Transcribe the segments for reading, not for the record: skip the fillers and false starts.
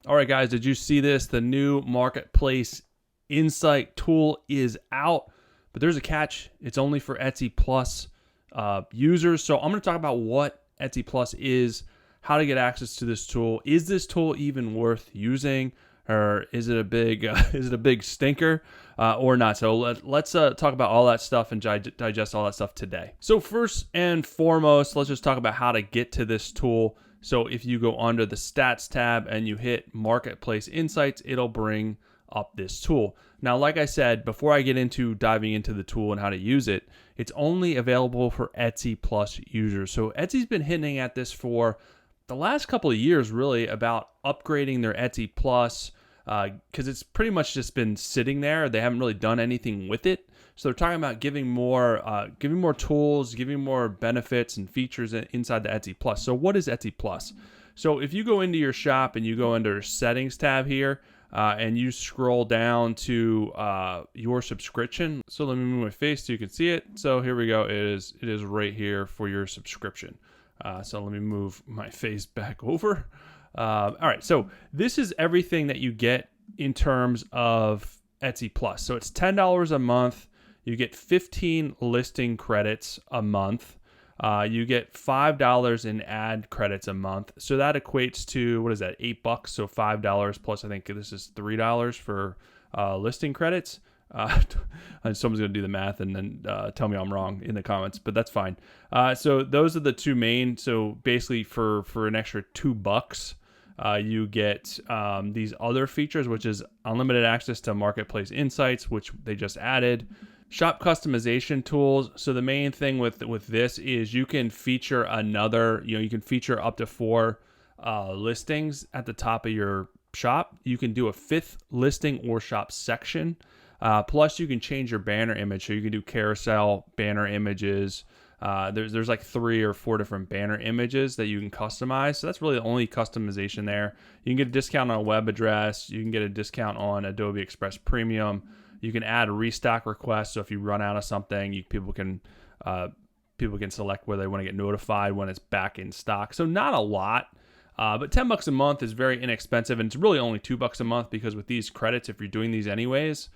All right, guys, did you see this? The new Marketplace Insight tool is out, but there's a catch. It's only for Etsy Plus users. So I'm going to talk about what Etsy Plus is, how to get access to this tool. Is this tool even worth using, or is it a big stinker or not? So let's talk about all that stuff and digest all that stuff today. So first and foremost, let's just talk about how to get to this tool. So if you go under the Stats tab and you hit Marketplace Insights, it'll bring up this tool. Now, like I said, before I get into diving into the tool and how to use it, it's only available for Etsy Plus users. So Etsy's been hinting at this for the last couple of years, really, about upgrading their Etsy Plus, because it's pretty much just been sitting there. They haven't really done anything with it. So they're talking about giving more tools, giving more benefits and features inside the Etsy Plus. So what is Etsy Plus? So if you go into your shop and you go under Settings tab here, and you scroll down to your subscription. So let me move my face so you can see it. So here we go. It is right here for your subscription. So let me move my face back over. All right. So this is everything that you get in terms of Etsy Plus. So it's $10 a month. You get 15 listing credits a month. You get $5 in ad credits a month. So that equates to, what is that, $8? So $5 plus, I think this is $3 for listing credits. Someone's going to do the math and then tell me I'm wrong in the comments, but that's fine. So those are the two main. So basically for an extra $2, you get these other features, which is unlimited access to Marketplace Insights, which they just added. Shop customization tools. So the main thing with this is you can feature you can feature up to 4 listings at the top of your shop. You can do a 5th listing or shop section. Plus you can change your banner image. So you can do carousel banner images. There's like 3 or 4 different banner images that you can customize. So that's really the only customization there. You can get a discount on a web address. You can get a discount on Adobe Express Premium. You can add a restock request. So if you run out of something, people can select where they want to get notified when it's back in stock. So not a lot, but $10 a month is very inexpensive, and it's really only $2 a month because with these credits, if you're doing these anyways,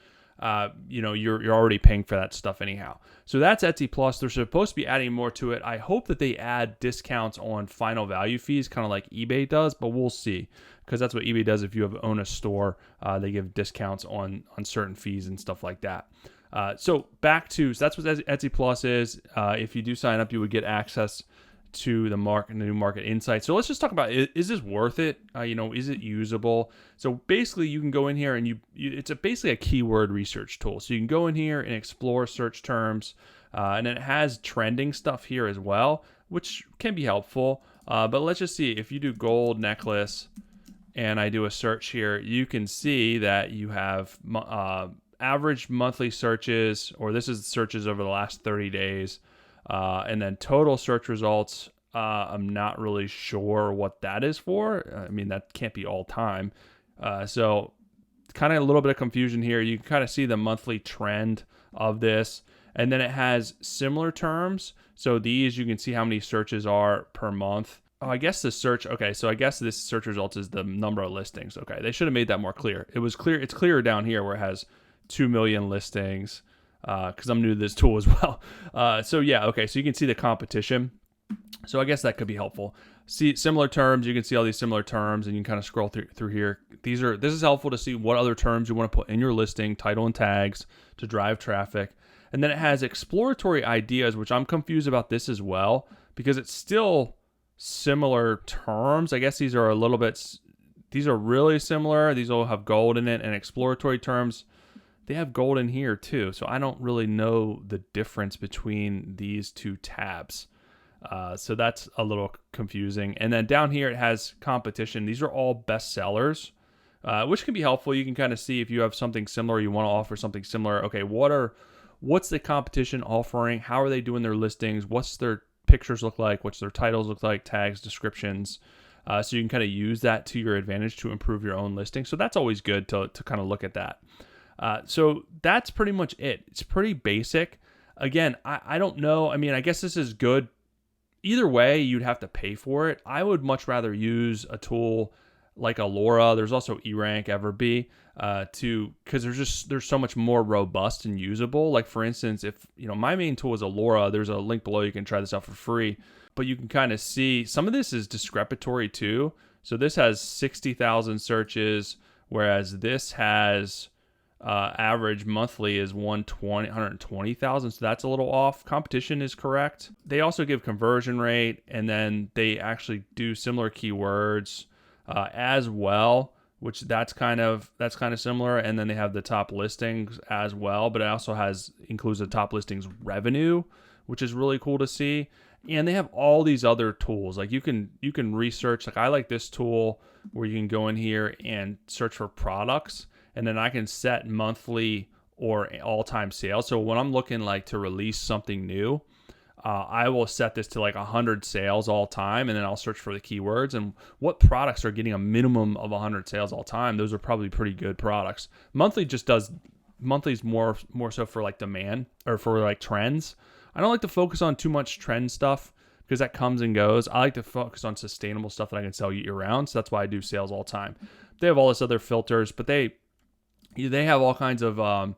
you're already paying for that stuff anyhow. So that's Etsy Plus. They're supposed to be adding more to it. I hope that they add discounts on final value fees, kind of like eBay does, but we'll see, because that's what eBay does. If you own a store, they give discounts on certain fees and stuff like that. So that's what Etsy Plus is. If you do sign up, you would get access to the new market insight. So let's just talk about, is this worth it? Is it usable? So basically you can go in here and it's basically a keyword research tool. So you can go in here and explore search terms, and it has trending stuff here as well, which can be helpful. But let's just see, if you do gold necklace and I do a search here, you can see that you have average monthly searches, or this is searches over the last 30 days. And then total search results, I'm not really sure what that is for. I mean, that can't be all time. So kind of a little bit of confusion here. You can kind of see the monthly trend of this. And then it has similar terms. So these, you can see how many searches are per month. Oh, I guess the search. Okay, so I guess this search results is the number of listings. Okay, they should have made that more clear. It was clear. It's clearer down here where it has 2 million listings. Because I'm new to this tool as well. So yeah, okay, so you can see the competition. So I guess that could be helpful. See similar terms, you can see all these similar terms, and you can kind of scroll through here. This is helpful to see what other terms you want to put in your listing, title and tags to drive traffic. And then it has exploratory ideas, which I'm confused about this as well, because it's still similar terms. I guess these are really similar. These all have gold in it, and exploratory terms, they have gold in here too. So I don't really know the difference between these two tabs. So that's a little confusing. And then down here, it has competition. These are all best sellers, which can be helpful. You can kind of see if you have something similar, you want to offer something similar. Okay, what's the competition offering? How are they doing their listings? What's their pictures look like? What's their titles look like? Tags, descriptions. So you can kind of use that to your advantage to improve your own listing. So that's always good to kind of look at that. So that's pretty much it. It's pretty basic. Again, I don't know. I mean, I guess this is good. Either way, you'd have to pay for it. I would much rather use a tool like Alura. There's also E-Rank, EverBee, because there's so much more robust and usable. Like for instance, if my main tool is Alura, there's a link below. You can try this out for free, but you can kind of see some of this is discrepatory too. So this has 60,000 searches, whereas this has average monthly is 120,000. So that's a little off. Competition is correct. They also give conversion rate, and then they actually do similar keywords as well, which that's kind of similar. And then they have the top listings as well, but it also includes the top listings revenue, which is really cool to see. And they have all these other tools. Like you can research. Like I like this tool where you can go in here and search for products, and then I can set monthly or all-time sales. So when I'm looking like to release something new, I will set this to like 100 sales all time, and then I'll search for the keywords and what products are getting a minimum of 100 sales all time. Those are probably pretty good products. Monthly's more so for like demand or for like trends. I don't like to focus on too much trend stuff because that comes and goes. I like to focus on sustainable stuff that I can sell year round. So that's why I do sales all the time. They have all this other filters, but they have all kinds of AI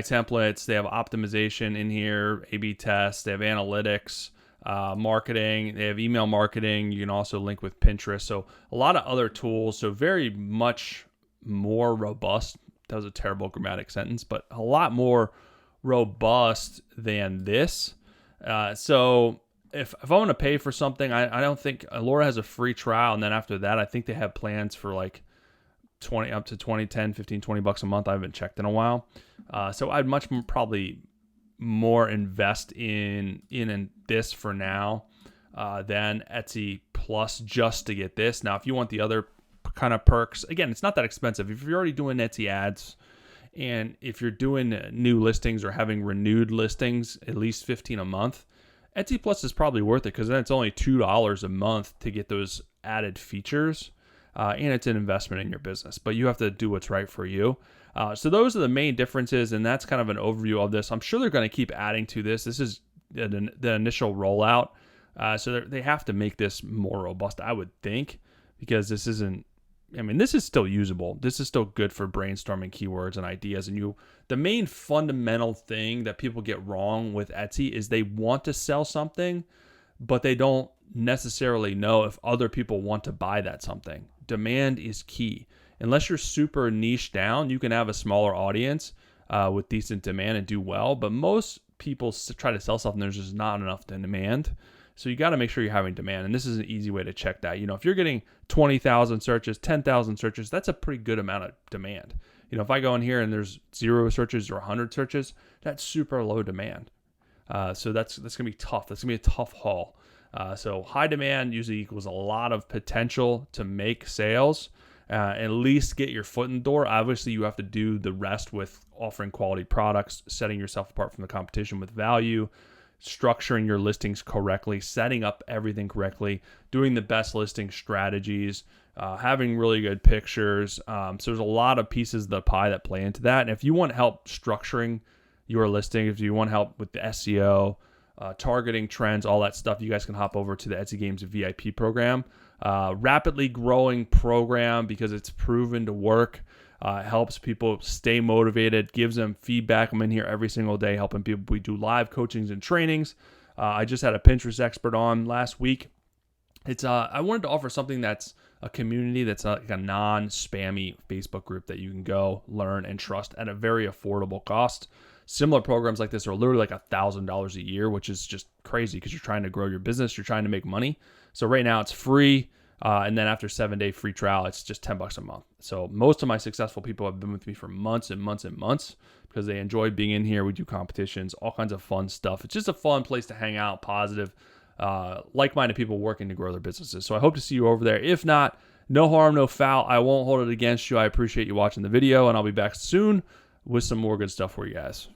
templates. They have optimization in here, A/B tests. They have analytics, marketing. They have email marketing. You can also link with Pinterest. So a lot of other tools. So very much more robust. That was a terrible grammatic sentence, but a lot more robust than this. So if I want to pay for something, I don't think Alura has a free trial. And then after that, I think they have plans for like 20 up to 20, 10, 15, 20 bucks a month. I haven't checked in a while. So I'd probably more invest in this for now than Etsy Plus just to get this. Now, if you want the other kind of perks, again, it's not that expensive. If you're already doing Etsy ads, and if you're doing new listings or having renewed listings, at least 15 a month, Etsy Plus is probably worth it because then it's only $2 a month to get those added features. And it's an investment in your business, but you have to do what's right for you. So those are the main differences, and that's kind of an overview of this. I'm sure they're going to keep adding to this. This is the initial rollout. So they have to make this more robust, I would think, because this is still usable. This is still good for brainstorming keywords and ideas. And the main fundamental thing that people get wrong with Etsy is they want to sell something, but they don't necessarily know if other people want to buy that something. Demand is key. Unless you're super niche down, you can have a smaller audience with decent demand and do well. But most people try to sell something, there's just not enough demand. So you got to make sure you're having demand. And this is an easy way to check that. If you're getting 20,000 searches, 10,000 searches, that's a pretty good amount of demand. If I go in here and there's 0 searches or 100 searches, that's super low demand. So that's going to be tough. That's going to be a tough haul. So high demand usually equals a lot of potential to make sales, at least get your foot in the door. Obviously, you have to do the rest with offering quality products, setting yourself apart from the competition with value, structuring your listings correctly, setting up everything correctly, doing the best listing strategies, having really good pictures. So there's a lot of pieces of the pie that play into that. And if you want help structuring your listing, if you want help with the SEO, targeting trends, all that stuff, you guys can hop over to the Etsy Games VIP program. Rapidly growing program because it's proven to work. Helps people stay motivated, gives them feedback. I'm in here every single day helping people. We do live coachings and trainings. I just had a Pinterest expert on last week. I wanted to offer something that's a community that's like a non-spammy Facebook group that you can go learn and trust at a very affordable cost. Similar programs like this are literally like $1,000 a year, which is just crazy because you're trying to grow your business, you're trying to make money. So right now it's free. And then after 7-day free trial, it's just $10 a month. So most of my successful people have been with me for months and months and months because they enjoy being in here. We do competitions, all kinds of fun stuff. It's just a fun place to hang out, positive, like-minded people working to grow their businesses. So I hope to see you over there. If not, no harm, no foul. I won't hold it against you. I appreciate you watching the video, and I'll be back soon with some more good stuff for you guys.